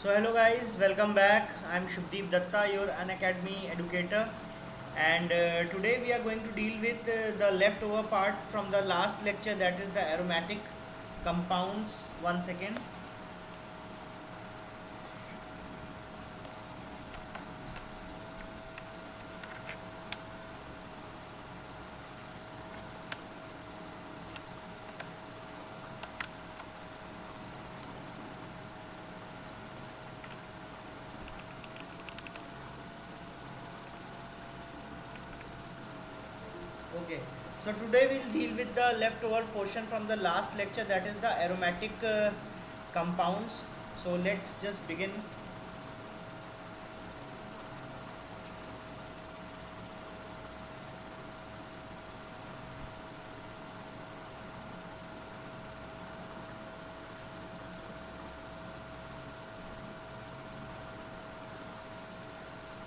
So hello guys, welcome back. I'm Shubdeep Datta, your Unacademy educator, and today we are going to deal with the leftover part from the last lecture, that is the aromatic compounds. One second. Okay. So today we'll deal with the leftover portion from the last lecture, that is the aromatic compounds. So let's just begin.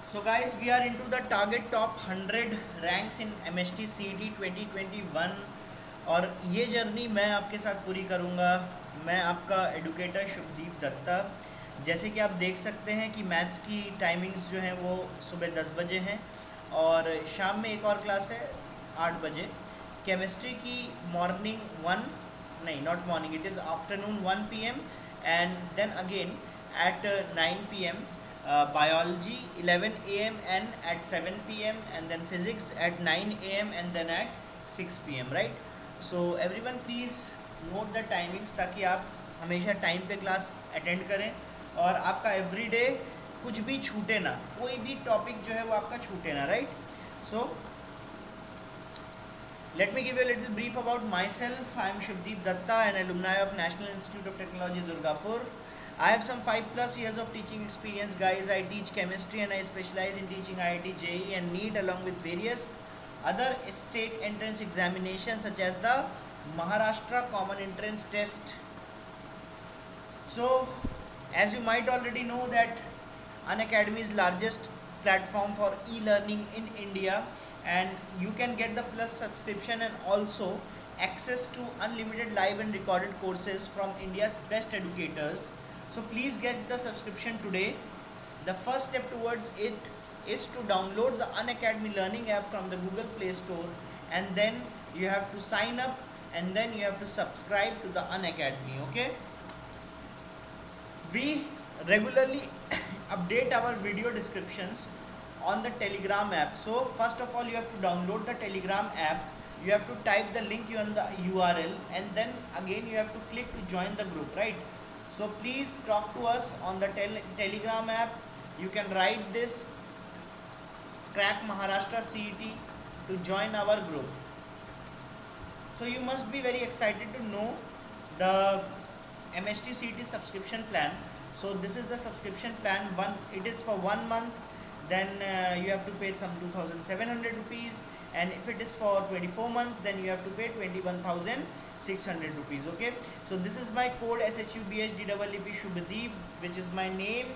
So guys, we are into the target top 100 ranks in MST CET 2021 और ये journey मैं आपके साथ पूरी करूँगा। मैं आपका educator Shubhdeep Dutta. जैसे कि आप देख सकते हैं कि मैथ्स की टाइमिंग्स जो हैं वो सुबह 10 बजे हैं और शाम में एक और क्लास है 8 बजे। केमिस्ट्री की मॉर्निंग 1 नहीं, not morning, it is afternoon 1 PM and then again at 9 p.m. Biology 11 a.m. and at 7 p.m. and then physics at 9 a.m. and then at 6 p.m. right? So everyone please note the timings ताकि आप हमेशा time पे class attend करें और आपका everyday कुछ भी छूटे ना, कोई भी टॉपिक जो है वो आपका छूटे ना, right? So let me give you a little brief about myself. I am Shubdeep Datta, an alumni of National Institute of Technology, Durgapur. I have some 5+ years of teaching experience, guys. I teach chemistry and I specialize in teaching IIT, JEE and NEET along with various other state entrance examinations such as the Maharashtra Common Entrance Test. So, as you might already know that Unacademy is largest platform for e-learning in India, and you can get the plus subscription and also access to unlimited live and recorded courses from India's best educators. So please get the subscription today. The first step towards it is to download the Unacademy learning app from the Google Play Store, and then you have to sign up and then you have to subscribe to the Unacademy. Okay, we regularly update our video descriptions on the Telegram app. So first of all, you have to download the Telegram app. You have to type the link on the URL and then again you have to click to join the group, right? So please talk to us on the Telegram app. You can write this Crack Maharashtra CET to join our group. So you must be very excited to know the MST CET subscription plan. So this is the subscription plan. It is for 1 month. Then you have to pay some 2,700 rupees, and if it is for 24 months then you have to pay 21,600 rupees. Okay, so this is my code SHUBHDEEP Shubdeep, which is my name.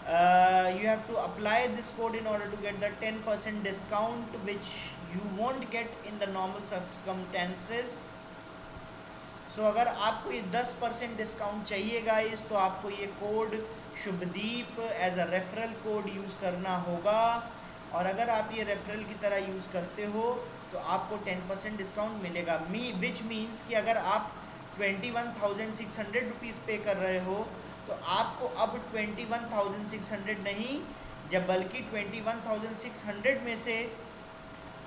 You have to apply this code in order to get the 10% discount, which you won't get in the normal circumstances. सो अगर आपको ये 10% discount चाहिए guys, तो आपको ये code Shubhdeep as a referral code use करना होगा, और अगर आप ये रेफरल की तरह यूज़ करते हो तो आपको 10% डिस्काउंट मिलेगा। विच मीन्स कि अगर आप 21,600 रुपीज़ पे कर रहे हो तो आपको अब 21,600 नहीं, जब बल्कि 21,600 में से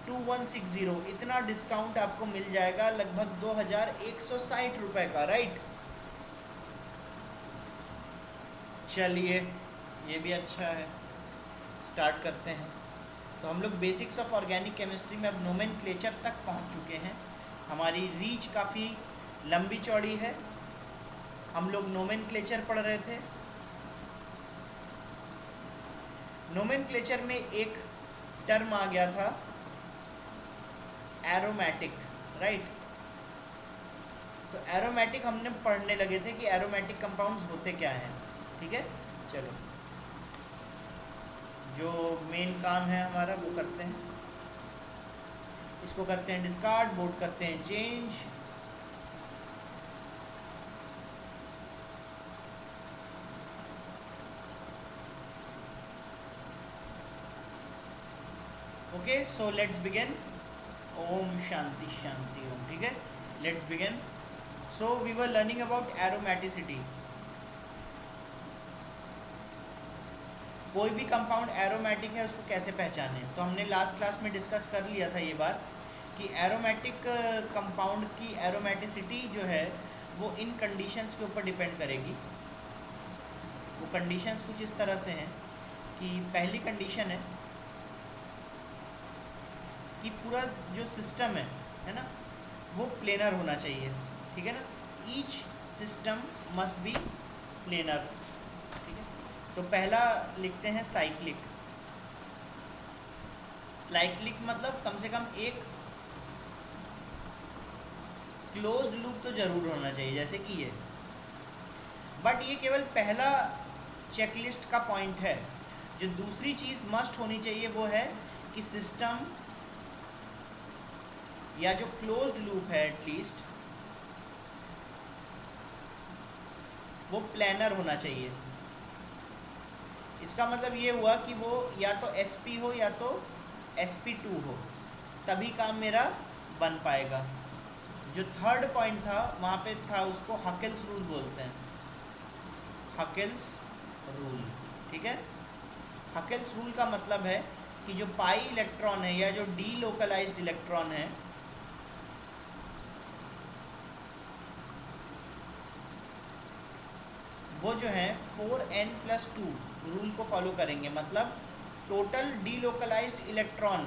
2160 इतना डिस्काउंट आपको मिल जाएगा, लगभग 2,160 रुपये का, राइट? चलिए, ये भी अच्छा है, स्टार्ट करते हैं। तो हम लोग बेसिक्स ऑफ ऑर्गेनिक केमिस्ट्री में अब नोमेनक्लेचर तक पहुंच चुके हैं। हमारी रीच काफ़ी लंबी चौड़ी है। हम लोग नोमेनक्लेचर पढ़ रहे थे। नोमेनक्लेचर में एक टर्म आ गया था एरोमेटिक, राइट? तो एरोमेटिक हमने पढ़ने लगे थे कि एरोमेटिक कंपाउंड्स होते क्या हैं, ठीक है? चलो, जो मेन काम है हमारा वो करते हैं। इसको करते हैं डिस्कार्ड, बोर्ड करते हैं change. Okay, so let's begin. Om Shanti Shanti Om. ठीक है, let's begin. So we were learning about aromaticity. कोई भी कंपाउंड एरोमेटिक है उसको कैसे पहचाने, तो हमने लास्ट क्लास में डिस्कस कर लिया था ये बात कि एरोमेटिक कंपाउंड की एरोमेटिसिटी जो है वो इन कंडीशंस के ऊपर डिपेंड करेगी। वो कंडीशंस कुछ इस तरह से हैं कि पहली कंडीशन है कि पूरा जो सिस्टम है ना, वो प्लेनर होना चाहिए। ठीक है ना, each system must be planar. ठीक है, तो पहला लिखते हैं साइक्लिक। साइक्लिक मतलब कम से कम एक क्लोज्ड लूप तो जरूर होना चाहिए, जैसे कि ये। बट ये केवल पहला चेकलिस्ट का पॉइंट है। जो दूसरी चीज़ मस्ट होनी चाहिए वो है कि सिस्टम या जो क्लोज्ड लूप है एटलीस्ट वो प्लानर होना चाहिए। इसका मतलब ये हुआ कि वो या तो SP हो या तो SP2 हो, तभी काम मेरा बन पाएगा। जो थर्ड पॉइंट था वहाँ पे था, उसको हकेल्स रूल बोलते हैं। हकेल्स रूल, ठीक है। हकेल्स रूल का मतलब है कि जो पाई इलेक्ट्रॉन है या जो डीलोकलाइज्ड इलेक्ट्रॉन है वो जो है 4n+2 रूल को फॉलो करेंगे। मतलब टोटल डीलोकलाइज्ड इलेक्ट्रॉन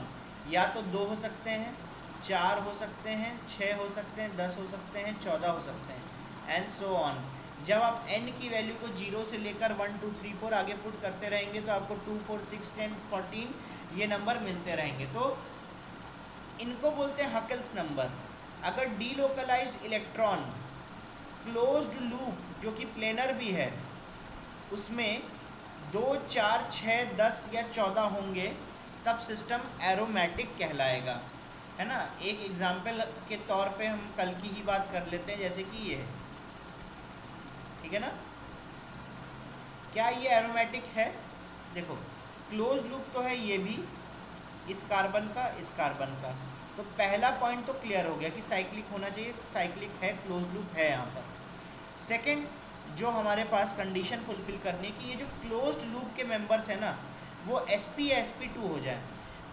या तो 2 हो सकते हैं, 4 हो सकते हैं, 6 हो सकते हैं, 10 हो सकते हैं, 14 हो सकते हैं, एंड सो ऑन। जब आप n की वैल्यू को 0 से लेकर 1 2 3 4 आगे पुट करते रहेंगे तो आपको 2 4 6 10 14 ये नंबर मिलते रहेंगे। तो इनको बोलते हैं हकेल्स नंबर। अगर डीलोकलाइज्ड इलेक्ट्रॉन क्लोज्ड लूप जो कि प्लेनर भी है उसमें 2 4 6 10 या 14 होंगे तब सिस्टम एरोमेटिक कहलाएगा, है ना। एक एग्जाम्पल के तौर पे हम कल की ही बात कर लेते हैं, जैसे कि ये है। ठीक है ना, क्या ये एरोमेटिक है? देखो क्लोज लूप तो है ये भी, इस कार्बन का, इस कार्बन का। तो पहला पॉइंट तो क्लियर हो गया कि साइक्लिक होना चाहिए, साइक्लिक है, क्लोज लूप है यहाँ पर। सेकंड जो हमारे पास कंडीशन फुलफिल करने की, ये जो क्लोज्ड लूप के मेंबर्स है ना वो SP या SP2 हो जाए।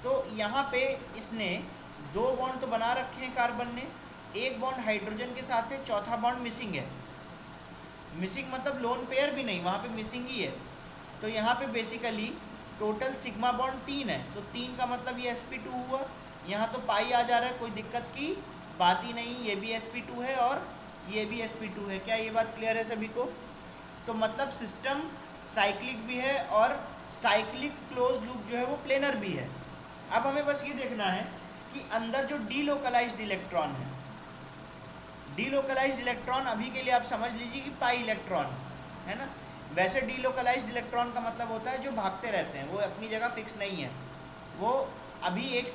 तो यहाँ पे इसने 2 बॉन्ड तो बना रखे हैं कार्बन ने, एक बॉन्ड हाइड्रोजन के साथ है, चौथा बॉन्ड मिसिंग है। मिसिंग मतलब लोन पेयर भी नहीं, वहाँ पे मिसिंग ही है। तो यहाँ पे बेसिकली टोटल सिग्मा बॉन्ड 3 है, तो 3 का मतलब ये SP2 हुआ। यहाँ तो पाई आ जा रहा है, कोई दिक्कत की बात ही नहीं, ये भी SP2 है और ये भी SP2 है। क्या ये बात क्लियर है सभी को? तो मतलब सिस्टम साइक्लिक भी है और साइक्लिक क्लोज लूप जो है वो प्लेनर भी है। अब हमें बस ये देखना है कि अंदर जो डीलोकलाइज्ड इलेक्ट्रॉन है, डीलोकलाइज्ड इलेक्ट्रॉन अभी के लिए आप समझ लीजिए कि पाई इलेक्ट्रॉन है ना। वैसे डीलोकलाइज्ड इलेक्ट्रॉन का मतलब होता है जो भागते रहते हैं, वो अपनी जगह फिक्स नहीं है, वो अभी एक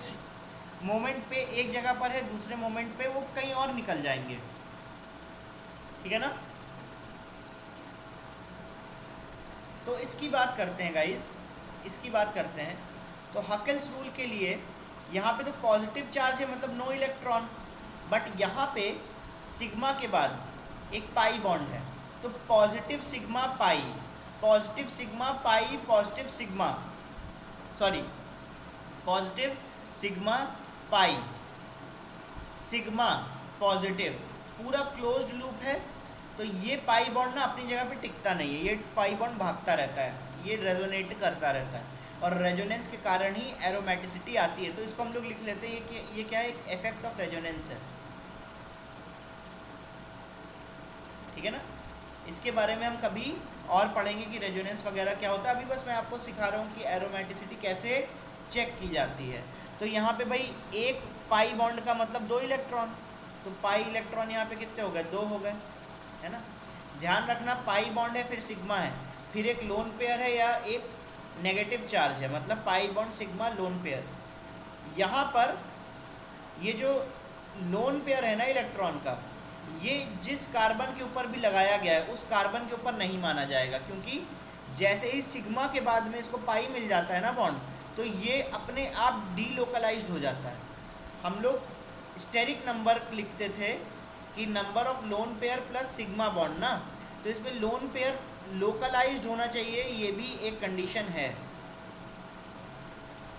मोमेंट पे एक जगह पर है, दूसरे मोमेंट पे वो कहीं और निकल जाएंगे। ठीक है ना। तो इसकी बात करते हैं गाइस, इसकी बात करते हैं। तो हकेल्स रूल के लिए यहाँ पे तो पॉजिटिव चार्ज है, मतलब नो इलेक्ट्रॉन, बट यहाँ पे सिग्मा के बाद एक पाई बॉन्ड है, तो positive sigma pi, positive sigma pi, positive sigma, sorry positive sigma pi, sigma positive, पूरा क्लोज्ड लूप है। तो ये पाई बॉन्ड ना अपनी जगह पे टिकता नहीं है, ये पाई बॉन्ड भागता रहता है, ये रेजोनेट करता रहता है, और रेजोनेंस के कारण ही एरोमेटिसिटी आती है। तो इसको हम लोग लिख लेते हैं कि ये क्या है, एक इफेक्ट ऑफ रेजोनेंस है। ठीक है ना, इसके बारे में हम कभी और पढ़ेंगे कि रेजोनेंस वगैरह क्या होता है। अभी बस मैं आपको सिखा रहा हूँ कि एरोमेटिसिटी कैसे चेक की जाती है। तो यहाँ पे भाई एक पाई बॉन्ड का मतलब 2 इलेक्ट्रॉन, तो पाई इलेक्ट्रॉन यहाँ पे कितने हो गए, 2 हो गए, है ना। ध्यान रखना पाई बॉन्ड है, फिर सिग्मा है, फिर एक लोन पेयर है या एक नेगेटिव चार्ज है, मतलब pi bond sigma lone pair. यहाँ पर ये जो लोन पेयर है ना इलेक्ट्रॉन का, ये जिस कार्बन के ऊपर भी लगाया गया है उस कार्बन के ऊपर नहीं माना जाएगा, क्योंकि जैसे ही सिग्मा के बाद में इसको पाई मिल जाता है ना बॉन्ड, तो ये अपने आप डीलोकलाइज्ड हो जाता है। हम लोग स्टेरिक नंबर लिखते थे कि number of lone pair plus sigma bond ना, तो इसमें लोन पेयर लोकलाइज्ड होना चाहिए, ये भी एक कंडीशन है।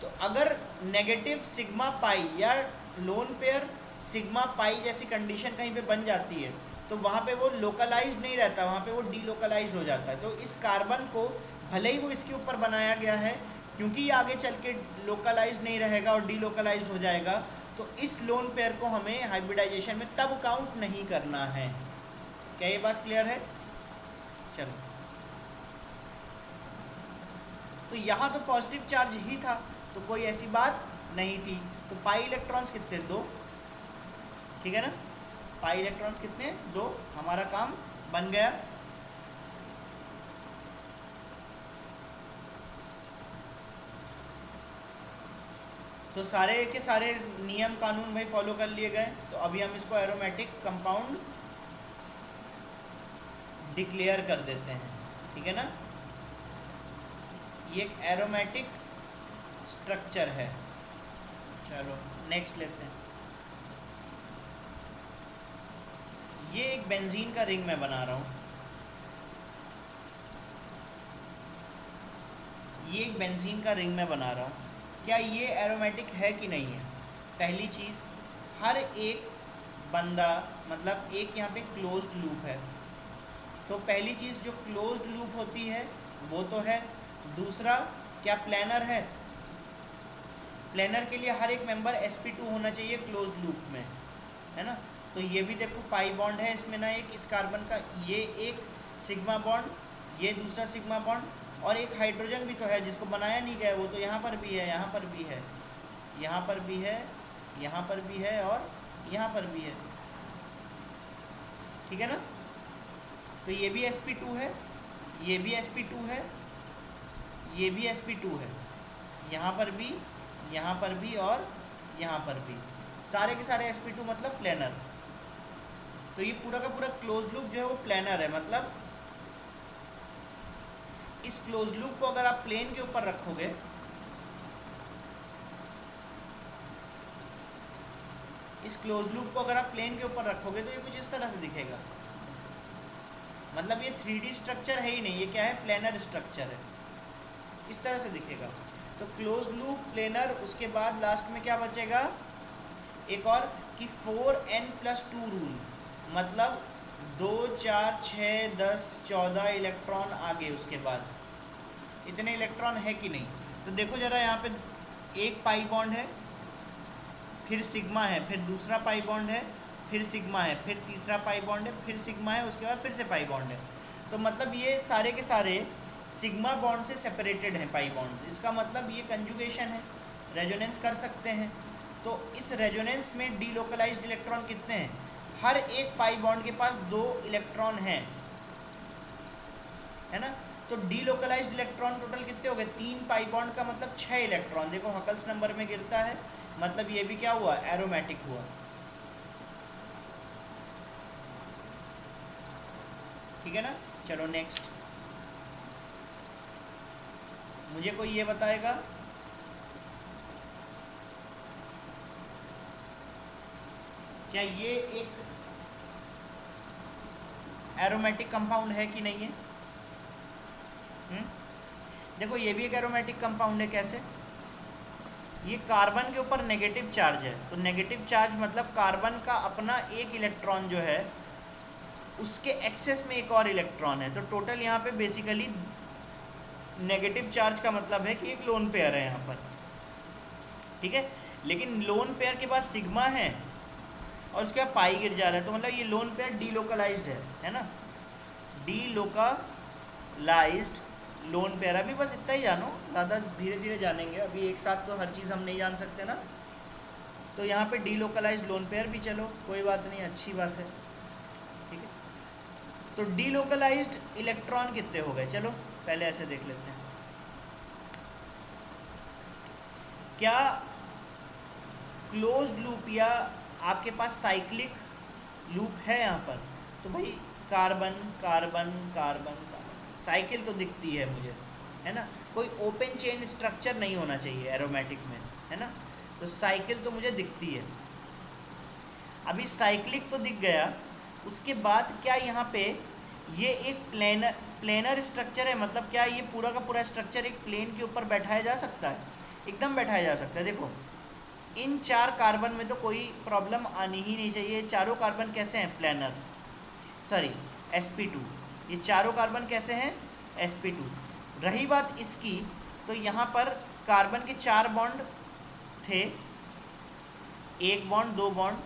तो अगर नेगेटिव सिग्मा पाई या लोन पेयर सिग्मा पाई जैसी कंडीशन कहीं पे बन जाती है तो वहाँ पे वो लोकलाइज्ड नहीं रहता, वहाँ पे वो डीलोकलाइज्ड हो जाता है। तो इस कार्बन को भले ही वो इसके ऊपर बनाया गया है, क्योंकि ये आगे चल के लोकलाइज्ड नहीं रहेगा और डीलोकलाइज्ड हो जाएगा, तो इस लोन पेयर को हमें हाइब्रिडाइजेशन में तब काउंट नहीं करना है। क्या ये बात क्लियर है? चलो, तो यहाँ तो पॉजिटिव चार्ज ही था, तो कोई ऐसी बात नहीं थी। तो पाई इलेक्ट्रॉन्स कितने? 2, ठीक है ना। पाई इलेक्ट्रॉन्स कितने? 2। हमारा काम बन गया। तो सारे के सारे नियम कानून भाई फॉलो कर लिए गए। तो अभी हम इसको एरोमेटिक कंपाउंड डिक्लेयर कर देते हैं, ठीक है ना। ये एक एरोमेटिक स्ट्रक्चर है। चलो नेक्स्ट लेते हैं। ये एक बेंजीन का रिंग मैं बना रहा हूँ। ये एक बेंजीन का रिंग मैं बना रहा हूँ। क्या ये एरोमेटिक है कि नहीं है? पहली चीज़, हर एक बंदा मतलब एक यहाँ पे क्लोज्ड लूप है, तो पहली चीज़ जो क्लोज्ड लूप होती है वो तो है। दूसरा, क्या प्लानर है? प्लानर के लिए हर एक मेंबर sp2 होना चाहिए क्लोज्ड लूप में, है ना। तो ये भी देखो पाई बॉन्ड है इसमें ना, एक इस कार्बन का, ये एक सिग्मा बॉन्ड, ये दूसरा सिग्मा बॉन्ड, और एक हाइड्रोजन भी तो है जिसको बनाया नहीं गया, वो तो यहाँ पर भी है, यहाँ पर भी है, यहाँ पर भी है, यहाँ पर भी है और यहाँ पर भी है, ठीक है ना। तो ये भी sp2 है, ये भी sp2 है, ये भी sp2 है, यहाँ पर भी, यहाँ पर भी और यहाँ पर भी, सारे के सारे sp2 मतलब प्लानर। तो ये पूरा का पूरा क्लोज लूप जो है वो प्लानर है। मतलब इस क्लोज लूप को अगर आप प्लेन के ऊपर रखोगे, इस क्लोज लूप को अगर आप प्लेन के ऊपर रखोगे तो ये कुछ इस तरह से दिखेगा। मतलब ये 3D स्ट्रक्चर है ही नहीं, ये क्या है? प्लेनर स्ट्रक्चर है, इस तरह से दिखेगा। तो क्लोज लूप, प्लेनर, उसके बाद लास्ट में क्या बचेगा? एक और कि 4n+2 रूल, मतलब 2, 4, 6, 10, 14 इलेक्ट्रॉन आगे, उसके बाद इतने इलेक्ट्रॉन है कि नहीं। तो देखो ज़रा, यहाँ पे एक पाई बॉन्ड है, फिर सिग्मा है, फिर दूसरा पाई बॉन्ड है, फिर सिग्मा है, फिर तीसरा पाई बॉन्ड है, फिर सिग्मा है, उसके बाद फिर से पाई बॉन्ड है। तो मतलब ये सारे के सारे सिग्मा बॉन्ड से सेपरेटेड हैं, पाई बॉन्ड से। इसका मतलब ये कंजुगेशन है, रेजोनेंस कर सकते हैं। तो इस रेजोनेंस में डीलोकलाइज्ड इलेक्ट्रॉन कितने हैं? हर एक पाई बॉन्ड के पास 2 इलेक्ट्रॉन हैं, है ना। तो डीलोकलाइज्ड इलेक्ट्रॉन टोटल कितने हो गए? 3 पाई बॉन्ड का मतलब 6 इलेक्ट्रॉन। देखो हकल्स नंबर में गिरता है, मतलब ये भी क्या हुआ? एरोमेटिक हुआ, ठीक है ना। चलो नेक्स्ट, मुझे कोई ये बताएगा क्या ये एक एरोमेटिक कंपाउंड है कि नहीं है? देखो ये भी एक एरोमेटिक कंपाउंड है। कैसे? ये कार्बन के ऊपर नेगेटिव चार्ज है, तो नेगेटिव चार्ज मतलब कार्बन का अपना एक इलेक्ट्रॉन जो है उसके एक्सेस में एक और इलेक्ट्रॉन है। तो टोटल यहाँ पे बेसिकली नेगेटिव चार्ज का मतलब है कि एक लोन पेयर है यहाँ पर, ठीक है। लेकिन लोन पेयर के पास सिग्मा है और उसके बाद पाई गिर जा रहा है, तो मतलब ये लोन पेयर डीलोकलाइज्ड है ना। Delocalised lone pair. अभी बस इतना ही जानो, ज़्यादा धीरे धीरे जानेंगे, अभी एक साथ तो हर चीज़ हम नहीं जान सकते ना। तो यहाँ पे डीलोकलाइज्ड लोन पेयर भी, चलो कोई बात नहीं, अच्छी बात है, ठीक है। तो डीलोकलाइज्ड इलेक्ट्रॉन कितने हो गए? चलो पहले ऐसे देख लेते हैं। क्या क्लोज्ड लूप या आपके पास साइक्लिक लूप है यहाँ पर? तो भाई carbon carbon carbon carbon, cycle तो दिखती है मुझे, है ना, कोई ओपन चेन स्ट्रक्चर नहीं होना चाहिए एरोमेटिक में, है ना। तो साइकिल तो मुझे दिखती है। अभी साइक्लिक तो दिख गया, उसके बाद क्या यहाँ पे ये एक प्लेनर स्ट्रक्चर है, मतलब क्या ये पूरा का पूरा स्ट्रक्चर एक प्लेन के ऊपर बैठाया जा सकता है? एकदम बैठाया जा सकता है। देखो इन 4 कार्बन में तो कोई प्रॉब्लम आनी ही नहीं चाहिए। चारों कार्बन कैसे हैं? प्लेनर, सॉरी sp2, ये चारों कार्बन कैसे हैं? sp2। रही बात इसकी, तो यहाँ पर कार्बन के 4 बॉन्ड थे, 1 बॉन्ड 2 बॉन्ड,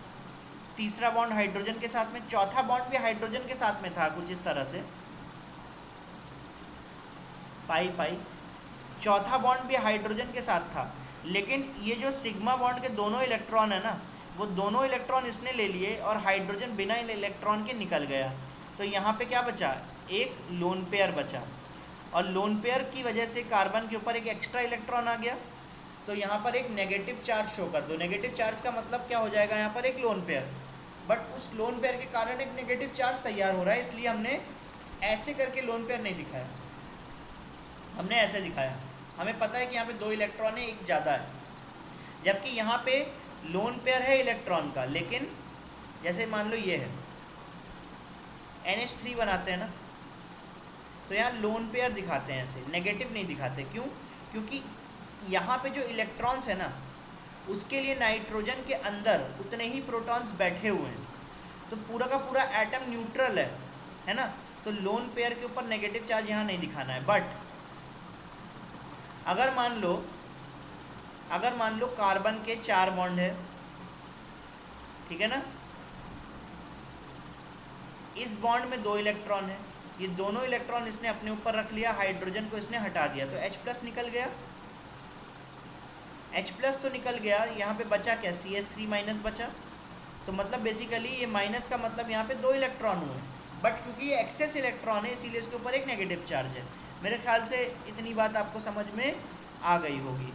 तीसरा बॉन्ड हाइड्रोजन के साथ में, चौथा बॉन्ड भी हाइड्रोजन के साथ में था कुछ इस तरह से, पाई पाई, चौथा बॉन्ड भी हाइड्रोजन के साथ था। लेकिन ये जो सिग्मा बॉन्ड के दोनों इलेक्ट्रॉन है ना, वो दोनों इलेक्ट्रॉन इसने ले लिए और हाइड्रोजन बिना इलेक्ट्रॉन के निकल गया। तो यहाँ पे क्या बचा? एक लोन पेयर बचा, और लोन पेयर की वजह से कार्बन के ऊपर एक एक्स्ट्रा इलेक्ट्रॉन आ गया। तो यहाँ पर एक नेगेटिव चार्ज शो कर दो। नेगेटिव चार्ज का मतलब क्या हो जाएगा? यहाँ पर एक लोन पेयर, बट उस लोन पेयर के कारण एक नेगेटिव चार्ज तैयार हो रहा है, इसलिए हमने ऐसे करके लोन पेयर नहीं दिखाया, हमने ऐसे दिखाया। हमें पता है कि यहाँ पे 2 इलेक्ट्रॉन है, एक ज़्यादा है, जबकि यहाँ पे लोन पेयर है इलेक्ट्रॉन का। लेकिन जैसे मान लो ये है NH3 बनाते हैं ना, तो यहाँ लोन पेयर दिखाते हैं ऐसे, नेगेटिव नहीं दिखाते। क्यों? क्योंकि यहाँ पे जो इलेक्ट्रॉन्स है ना, उसके लिए नाइट्रोजन के अंदर उतने ही प्रोटॉन्स बैठे हुए हैं, तो पूरा का पूरा एटम न्यूट्रल है ना। तो लोन पेयर के ऊपर नेगेटिव चार्ज यहाँ नहीं दिखाना है। बट अगर मान लो कार्बन के 4 बॉन्ड है, ठीक है ना, इस बॉन्ड में 2 इलेक्ट्रॉन है, ये दोनों इलेक्ट्रॉन इसने अपने ऊपर रख लिया, हाइड्रोजन को इसने हटा दिया, तो H+ निकल गया। H+ तो निकल गया, यहाँ पे बचा क्या? CH3- बचा। तो मतलब बेसिकली ये माइनस का मतलब यहाँ पे 2 इलेक्ट्रॉन हुए, बट क्योंकि ये एक्सेस इलेक्ट्रॉन है इसीलिए इसके ऊपर एक नेगेटिव चार्ज है। मेरे ख्याल से इतनी बात आपको समझ में आ गई होगी।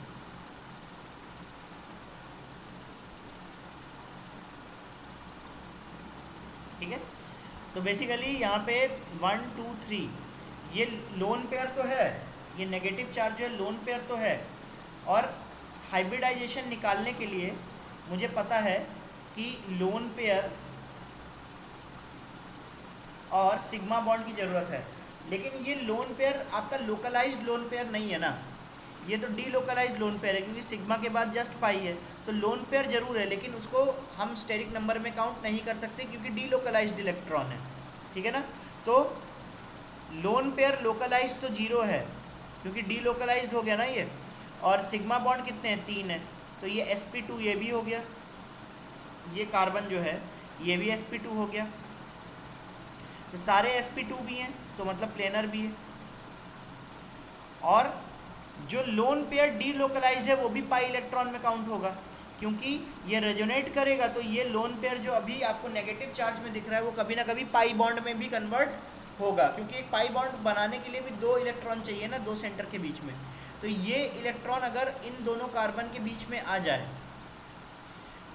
ठीक है, तो बेसिकली यहाँ पे 1 2 3 ये लोन पेयर तो है, ये नेगेटिव चार्ज जो है लोन पेयर तो है। और हाइब्रिडाइजेशन निकालने के लिए मुझे पता है कि लोन पेयर और सिग्मा बॉन्ड की ज़रूरत है, लेकिन ये लोन पेयर आपका लोकलाइज्ड लोन पेयर नहीं है ना, ये तो डीलोकलाइज्ड लोन पेयर है, क्योंकि सिग्मा के बाद जस्ट पाई है। तो लोन पेयर जरूर है, लेकिन उसको हम स्टेरिक नंबर में काउंट नहीं कर सकते क्योंकि डीलोकलाइज्ड इलेक्ट्रॉन है, ठीक है ना। तो लोन पेयर लोकलाइज्ड तो 0 है क्योंकि डीलोकलाइज्ड हो गया ना ये। और सिग्मा बॉन्ड कितने हैं? 3 है, तो ये sp2 ये भी हो गया, ये कार्बन जो है ये भी sp2 हो गया। तो सारे sp2 भी हैं, तो मतलब प्लेनर भी है। और जो लोन पेयर डीलोकलाइज्ड है वो भी पाई इलेक्ट्रॉन में काउंट होगा, क्योंकि ये रेजोनेट करेगा। तो ये लोन पेयर जो अभी आपको नेगेटिव चार्ज में दिख रहा है वो कभी ना कभी पाई बॉन्ड में भी कन्वर्ट होगा, क्योंकि एक पाई बॉन्ड बनाने के लिए भी 2 इलेक्ट्रॉन चाहिए ना, 2 सेंटर के बीच में। तो ये इलेक्ट्रॉन अगर इन दोनों कार्बन के बीच में आ जाए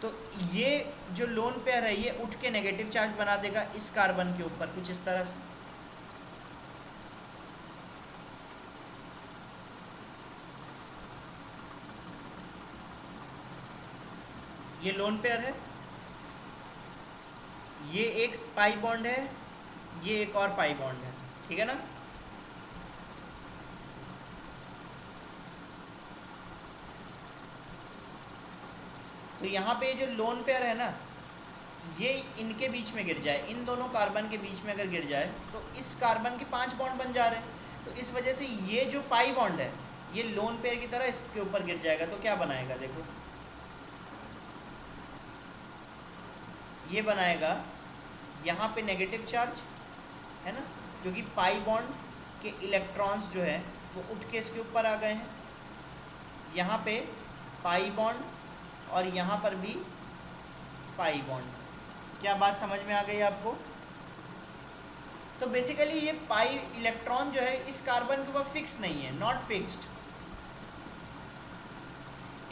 तो ये जो लोन पेयर है ये उठ के नेगेटिव चार्ज बना देगा इस कार्बन के ऊपर, कुछ इस तरह से। ये लोन पेयर है, ये एक पाई बॉन्ड है, ये एक और पाई बॉन्ड है, ठीक है ना। तो यहाँ पे जो लोन पेयर है ना, ये इनके बीच में गिर जाए, इन दोनों कार्बन के बीच में अगर गिर जाए तो इस कार्बन के 5 बॉन्ड बन जा रहे हैं। तो इस वजह से ये जो पाई बॉन्ड है ये लोन पेयर की तरह इसके ऊपर गिर जाएगा। तो क्या बनाएगा? देखो ये बनाएगा यहाँ पे नेगेटिव चार्ज, है ना, क्योंकि पाई बॉन्ड के इलेक्ट्रॉन्स जो है वो उठ के इसके ऊपर आ गए हैं। यहाँ पे पाई बॉन्ड और यहाँ पर भी पाई बॉन्ड। क्या बात समझ में आ गई आपको? तो बेसिकली ये पाई इलेक्ट्रॉन जो है इस कार्बन के ऊपर फिक्स नहीं है, नॉट फिक्स्ड,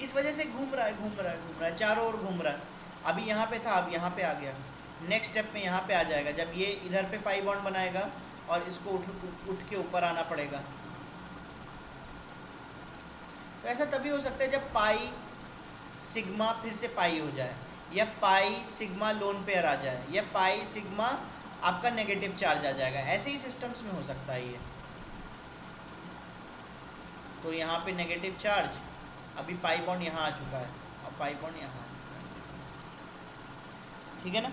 इस वजह से घूम रहा है, चारों ओर घूम रहा है। अभी यहाँ पे था, अब यहाँ पे आ गया, नेक्स्ट स्टेप में यहाँ पे आ जाएगा जब ये इधर पे पाई बॉन्ड बनाएगा और इसको उठ के ऊपर आना पड़ेगा। तो ऐसा तभी हो सकता है जब पाई सिग्मा फिर से पाई हो जाए, या पाई सिग्मा लोन पेयर आ जाए, या पाई सिग्मा आपका नेगेटिव चार्ज आ जाएगा। ऐसे ही सिस्टम्स में हो सकता है ये। तो यहाँ पे नेगेटिव चार्ज, अभी पाई बॉन्ड यहाँ आ चुका है और पाई बॉन्ड यहाँ आ चुका है, ठीक है ना।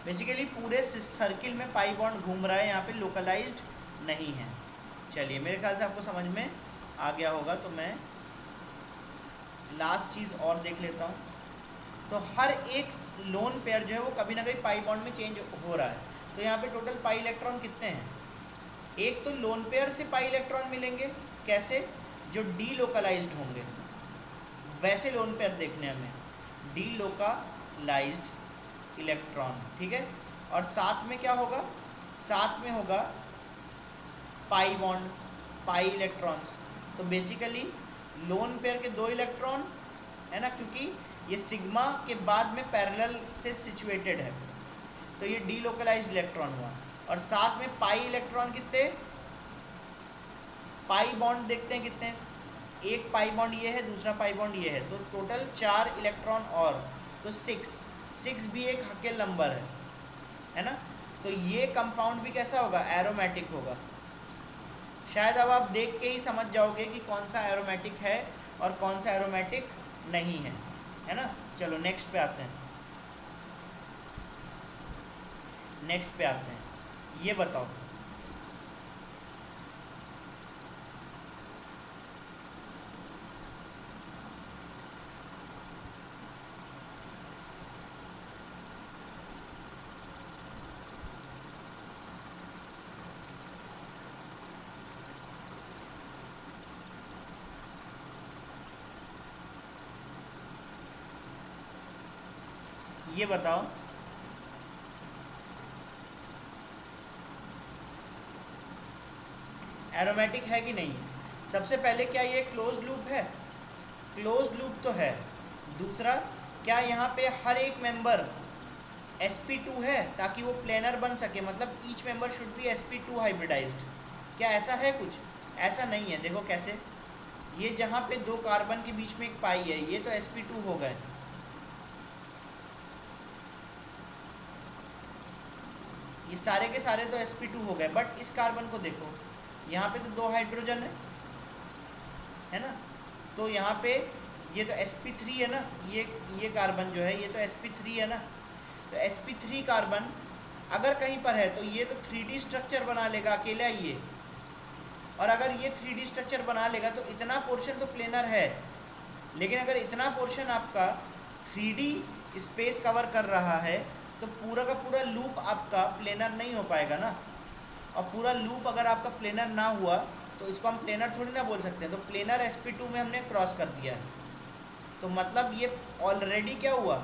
बेसिकली पूरे सर्किल में पाई बॉन्ड घूम रहा है, यहाँ पे लोकलाइज्ड नहीं है। चलिए मेरे ख्याल से आपको समझ में आ गया होगा, तो मैं लास्ट चीज़ और देख लेता हूँ। तो हर एक लोन पेयर जो है वो कभी ना कभी पाई बॉन्ड में चेंज हो रहा है। तो यहाँ पे टोटल पाई इलेक्ट्रॉन कितने हैं? एक तो लोन पेयर से पाई इलेक्ट्रॉन मिलेंगे, कैसे? जो डी लोकलाइज्ड होंगे, वैसे लोन पेयर देखने हमें, डी लोकलाइज्ड इलेक्ट्रॉन, ठीक है। और साथ में क्या होगा? साथ में होगा पाई बॉन्ड, पाई इलेक्ट्रॉन्स। तो बेसिकली लोन पेयर के 2 इलेक्ट्रॉन है ना, क्योंकि ये सिग्मा के बाद में पैरेलल से सिचुएटेड है, तो ये डी लोकलाइज्ड इलेक्ट्रॉन हुआ। और साथ में पाई इलेक्ट्रॉन कितने? पाई बॉन्ड देखते हैं कितने, एक पाई बॉन्ड ये है, दूसरा पाई बॉन्ड ये है, तो टोटल 4 इलेक्ट्रॉन और, तो 6 भी एक हकेल नंबर है ना। तो ये कंपाउंड भी कैसा होगा? एरोमेटिक होगा। शायद अब आप देख के ही समझ जाओगे कि कौन सा एरोमेटिक है और कौन सा एरोमेटिक नहीं है ना। चलो नेक्स्ट पे आते हैं, नेक्स्ट पे आते हैं। ये बताओ, ये बताओ एरोमेटिक है कि नहीं है। सबसे पहले क्या ये क्लोज्ड लूप है? क्लोज्ड लूप तो है। दूसरा, क्या यहाँ पे हर एक मेंबर sp2 है ताकि वो प्लेनर बन सके, मतलब each member should be sp2 hybridized. क्या ऐसा है कुछ? ऐसा नहीं है। देखो कैसे, ये जहाँ पे 2 कार्बन के बीच में एक पाई है, ये तो sp2 हो गए, ये सारे के सारे तो sp2 हो गए। बट इस कार्बन को देखो, यहाँ पे तो 2 हाइड्रोजन है ना, तो यहाँ पे ये तो sp3 है ना, ये कार्बन जो है ये तो sp3 है ना। तो sp3 कार्बन अगर कहीं पर है तो ये तो 3D स्ट्रक्चर बना लेगा अकेला ये, और अगर ये 3D स्ट्रक्चर बना लेगा तो इतना पोर्शन तो प्लेनर है। लेकिन अगर इतना पोर्शन आपका 3D स्पेस कवर कर रहा है तो पूरा का पूरा लूप आपका प्लेनर नहीं हो पाएगा ना। और पूरा लूप अगर आपका प्लेनर ना हुआ तो इसको हम प्लेनर थोड़ी ना बोल सकते हैं। तो प्लेनर sp2 में हमने क्रॉस कर दिया है, तो मतलब ये ऑलरेडी क्या हुआ?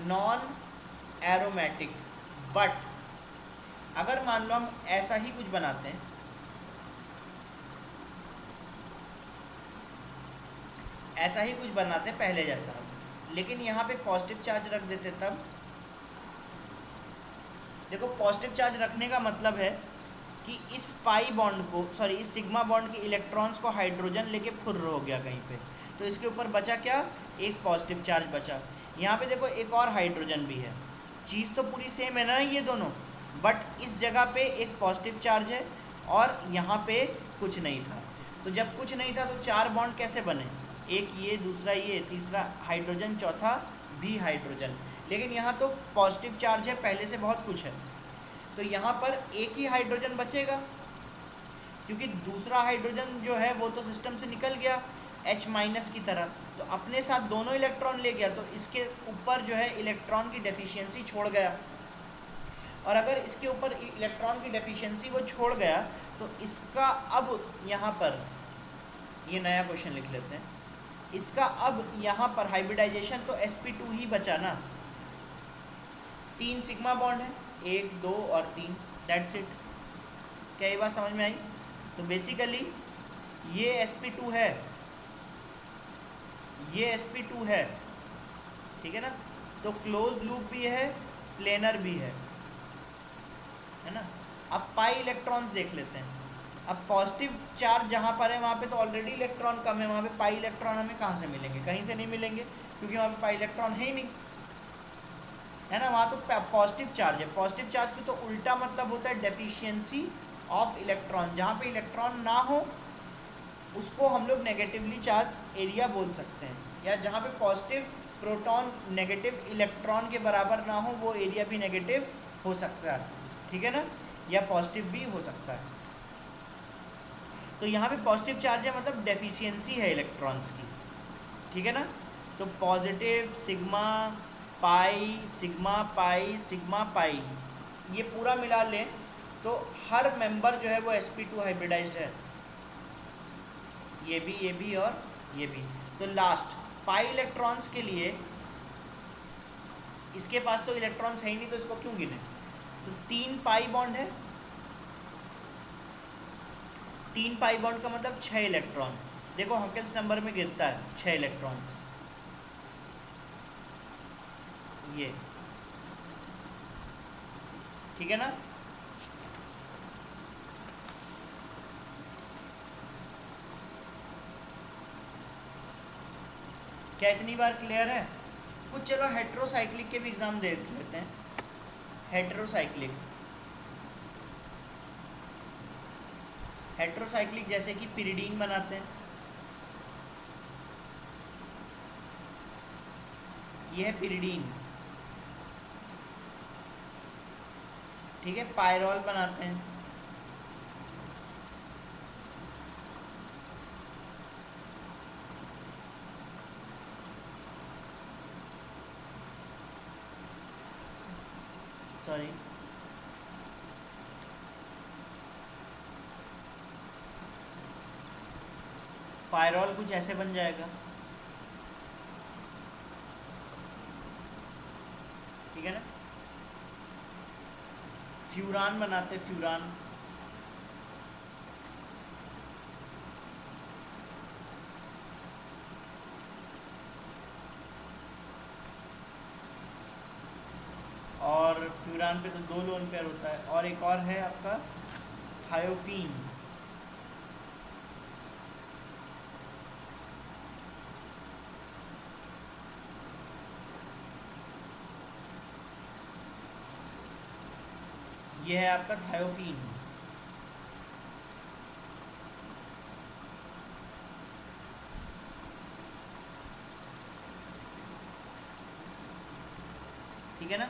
Non aromatic. बट अगर मान लो हम ऐसा ही कुछ बनाते हैं, ऐसा ही कुछ बनाते हैं पहले जैसा, लेकिन यहाँ पे पॉजिटिव चार्ज रख देते, तब देखो पॉजिटिव चार्ज रखने का मतलब है कि इस पाई बॉन्ड को, सॉरी इस सिग्मा बॉन्ड के इलेक्ट्रॉन्स को हाइड्रोजन लेके फुर्र हो गया कहीं पे, तो इसके ऊपर बचा क्या? एक पॉजिटिव चार्ज बचा। यहाँ पे देखो एक और हाइड्रोजन भी है, चीज़ तो पूरी सेम है ना ये दोनों, बट इस जगह पे एक पॉजिटिव चार्ज है और यहाँ पे कुछ नहीं था। तो जब कुछ नहीं था तो 4 बॉन्ड कैसे बने? एक ये, दूसरा ये, तीसरा हाइड्रोजन, चौथा भी हाइड्रोजन। लेकिन यहाँ तो पॉजिटिव चार्ज है, पहले से बहुत कुछ है, तो यहाँ पर एक ही हाइड्रोजन बचेगा, क्योंकि दूसरा हाइड्रोजन जो है वो तो सिस्टम से निकल गया H- की तरह, तो अपने साथ दोनों इलेक्ट्रॉन ले गया, तो इसके ऊपर जो है इलेक्ट्रॉन की डेफिशिएंसी छोड़ गया। और अगर इसके ऊपर इलेक्ट्रॉन की डेफिशिएंसी वो छोड़ गया तो इसका अब यहाँ पर, ये नया क्वेश्चन लिख लेते हैं, इसका अब यहाँ पर हाइब्रिडाइजेशन तो sp2 ही बचा ना। 3 सिग्मा बॉन्ड है, 1 2 और 3, दैट्स इट। क्या ये बात समझ में आई? तो बेसिकली ये sp2 है, ये sp2 है, ठीक है ना। तो क्लोज्ड लूप भी है, प्लेनर भी है ना। अब पाई इलेक्ट्रॉन्स देख लेते हैं। अब पॉजिटिव चार्ज जहाँ पर है वहाँ पे तो ऑलरेडी इलेक्ट्रॉन कम है, वहाँ पे पाई इलेक्ट्रॉन हमें कहाँ से मिलेंगे, कहीं से नहीं मिलेंगे, क्योंकि वहाँ पे पाई इलेक्ट्रॉन है ही नहीं, है ना। वहाँ तो पॉजिटिव चार्ज है। पॉजिटिव चार्ज की तो उल्टा मतलब होता है डेफिशिएंसी ऑफ इलेक्ट्रॉन। जहाँ पे इलेक्ट्रॉन ना हो उसको हम लोग नेगेटिवली चार्ज एरिया बोल सकते हैं, या जहाँ पे पॉजिटिव प्रोटॉन नेगेटिव इलेक्ट्रॉन के बराबर ना हो वो एरिया भी नेगेटिव हो सकता है, ठीक है ना, या पॉजिटिव भी हो सकता है। तो यहाँ पे पॉजिटिव चार्ज है मतलब डेफिशिएंसी है इलेक्ट्रॉन्स की, ठीक है ना। तो positive sigma pi sigma pi sigma pi ये पूरा मिला लें तो हर मेंबर जो है वो sp2 हाइब्रिडाइज्ड है, ये भी और ये भी। तो लास्ट पाई इलेक्ट्रॉन्स के लिए इसके पास तो इलेक्ट्रॉन्स है ही नहीं, तो इसको क्यों गिने। तो 3 पाई बॉन्ड है, 3 पाई बॉन्ड का मतलब 6 इलेक्ट्रॉन। देखो हकेल्स नंबर में गिरता है 6 इलेक्ट्रॉन्स, ये ठीक है ना। क्या इतनी बार क्लियर है कुछ। चलो हेट्रोसाइक्लिक के भी एग्जाम देख लेते हैं। हेट्रोसाइक्लिक जैसे कि पिरिडीन बनाते हैं, ये है पिरिडीन, ठीक है। पायरॉल बनाते हैं, सॉरी पायरॉल कुछ ऐसे बन जाएगा, ठीक है ना। फ्यूरान बनाते, फ्यूरान, और फ्यूरान पे तो 2 लोन पेयर होता है। और एक और है आपका थायोफीन, ये है आपका थायोफीन, ठीक है ना।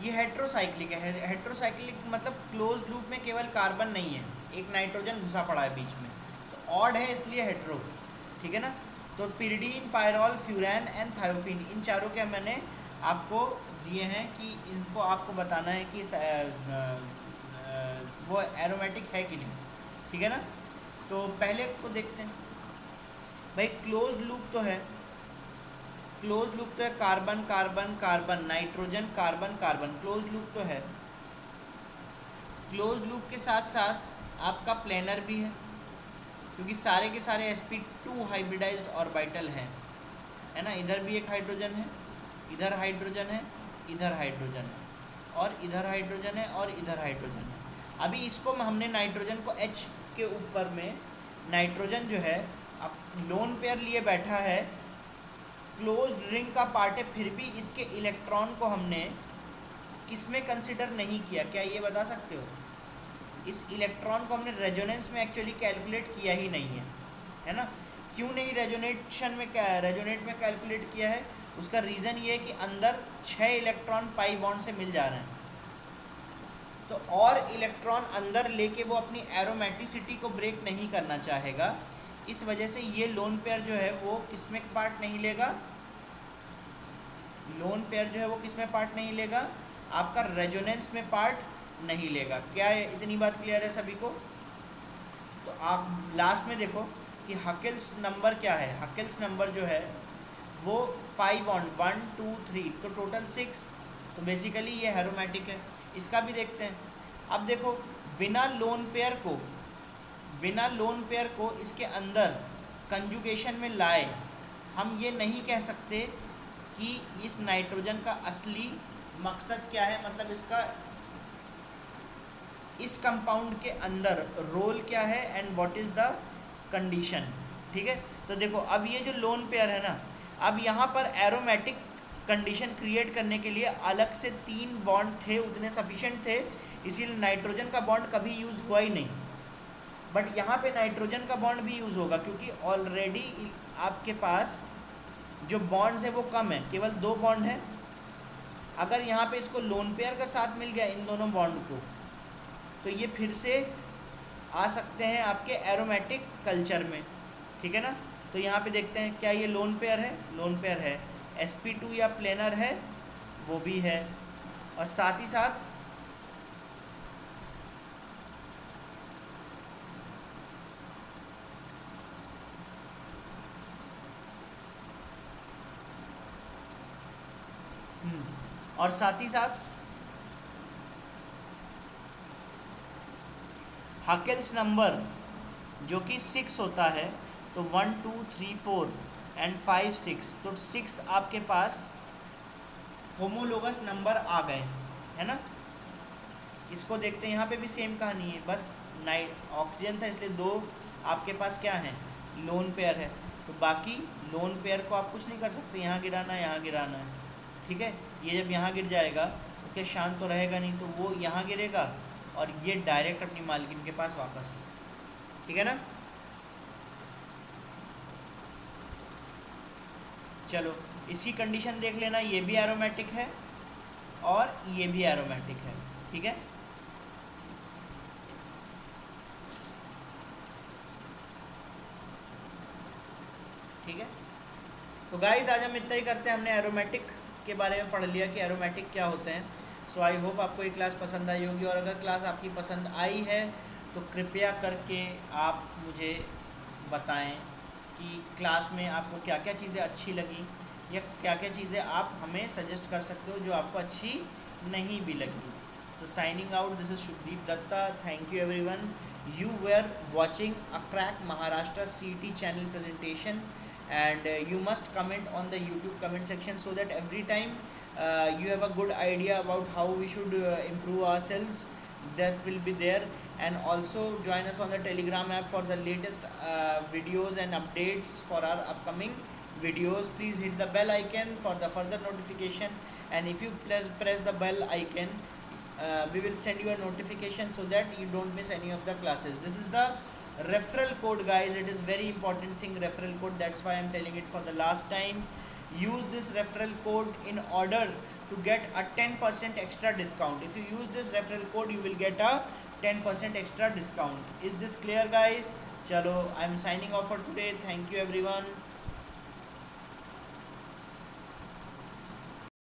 ये हेट्रोसाइक्लिक है। हेट्रोसाइक्लिक मतलब क्लोज्ड लूप में केवल कार्बन नहीं है, एक नाइट्रोजन घुसा पड़ा है बीच में, तो ऑड है इसलिए हेट्रो, ठीक है ना। तो pyridine, pyrrole, furan and thiophene, इन चारों के मैंने आपको दिए हैं कि इनको आपको बताना है कि वो एरोमेटिक है कि नहीं, ठीक है ना। तो पहले को देखते हैं भाई। क्लोज्ड लूप तो है, क्लोज लूप तो है carbon carbon carbon, nitrogen carbon carbon, close loop तो है। क्लोज लूप के साथ साथ आपका प्लेनर भी है, क्योंकि सारे के सारे sp2 हाइब्रिडाइज्ड ऑर्बिटल हैं, है ना। इधर भी एक हाइड्रोजन है, इधर हाइड्रोजन है, इधर हाइड्रोजन है, और इधर हाइड्रोजन है, और इधर हाइड्रोजन है। अभी इसको हमने नाइट्रोजन को H के ऊपर में, नाइट्रोजन जो है अब लोन पेयर लिए बैठा है, क्लोज्ड रिंग का पार्ट है, फिर भी इसके इलेक्ट्रॉन को हमने किस में कंसिडर नहीं किया, क्या ये बता सकते हो। इस इलेक्ट्रॉन को हमने रेजोनेंस में एक्चुअली कैलकुलेट किया ही नहीं है ना। क्यों नहीं रेजोनेट में कैलकुलेट किया है, उसका रीज़न ये है कि अंदर 6 इलेक्ट्रॉन पाई बॉन्ड से मिल जा रहे हैं, तो और इलेक्ट्रॉन अंदर लेके वो अपनी एरोमेटिसिटी को ब्रेक नहीं करना चाहेगा। इस वजह से ये लोन पेयर जो है वो किसमें पार्ट नहीं लेगा, लोन पेयर जो है वो किसमें पार्ट नहीं लेगा, आपका रेजोनेंस में पार्ट नहीं लेगा। क्या है, इतनी बात क्लियर है सभी को। तो आप लास्ट में देखो कि हकेल्स नंबर क्या है। हकेल्स नंबर जो है वो पाई बॉन्ड 1 2 3, तो टोटल 6, तो बेसिकली ये एरोमेटिक है। इसका भी देखते हैं। अब देखो बिना लोन पेयर को इसके अंदर कंजुगेशन में लाए, हम ये नहीं कह सकते कि इस नाइट्रोजन का असली मकसद क्या है, मतलब इसका इस कंपाउंड के अंदर रोल क्या है and what is the condition. ठीक है, तो देखो अब ये जो लोन पेयर है ना, अब यहाँ पर एरोमेटिक कंडीशन क्रिएट करने के लिए अलग से 3 बॉन्ड थे, उतने सफिशिएंट थे, इसीलिए नाइट्रोजन का बॉन्ड कभी यूज़ हुआ ही नहीं। बट यहाँ पे नाइट्रोजन का बॉन्ड भी यूज़ होगा क्योंकि ऑलरेडी आपके पास जो बॉन्ड्स है वो कम है, केवल 2 बॉन्ड है। अगर यहाँ पे इसको लोन पेयर का साथ मिल गया इन दोनों बॉन्ड को, तो ये फिर से आ सकते हैं आपके एरोमेटिक कल्चर में। ठीक है ना, तो यहाँ पे देखते हैं क्या ये लोन पेयर है, लोन पेयर है। sp2 या प्लेनर है, वो भी है। और साथ ही साथ और साथ ही साथ हाकेल्स नंबर जो कि 6 होता है, तो 1 2 3 4 एंड 5 6, तो 6 आपके पास होमोलोगस नंबर आ गए, है ना। इसको देखते हैं, यहाँ पे भी सेम कहानी है, बस ऑक्सीजन था इसलिए 2 आपके पास क्या है, लोन पेयर है। तो बाकी लोन पेयर को आप कुछ नहीं कर सकते, यहाँ गिराना है, यहाँ गिराना है। ठीक है, ये जब यहाँ गिर जाएगा उसके शांत तो रहेगा नहीं, तो वो यहाँ गिरेगा और ये डायरेक्ट अपनी मालकिन के पास वापस। ठीक है ना, चलो इसकी कंडीशन देख लेना, ये भी एरोमेटिक है और ये भी एरोमेटिक है। ठीक है, ठीक है, तो गाइज आज हम इतना ही करते हैं। हमने एरोमेटिक के बारे में पढ़ लिया कि एरोमेटिक क्या होते हैं। सो आई होप आपको ये क्लास पसंद आई होगी, और अगर क्लास आपकी पसंद आई है तो कृपया करके आप मुझे बताएं कि क्लास में आपको क्या क्या चीज़ें अच्छी लगी, या क्या क्या चीज़ें आप हमें सजेस्ट कर सकते हो जो आपको अच्छी नहीं भी लगी। तो signing out, this is Shubhdeep Datta, thank you everyone. You were watching a crack Maharashtra CET channel presentation, and you must comment on the YouTube comment section so that every time you have a good idea about how we should improve ourselves, that will be there. And also join us on the Telegram app for the latest videos and updates for our upcoming videos. Please hit the bell icon for the further notification, and if you press the bell icon, we will send you a notification so that you don't miss any of the classes. This is the referral code, guys. It is very important thing, referral code. That's why I'm telling it for the last time. Use this referral code in order to get a 10% extra discount. If you use this referral code, you will get a 10% extra discount. Is this clear, guys? Chalo, I'm signing off for today. Thank you everyone.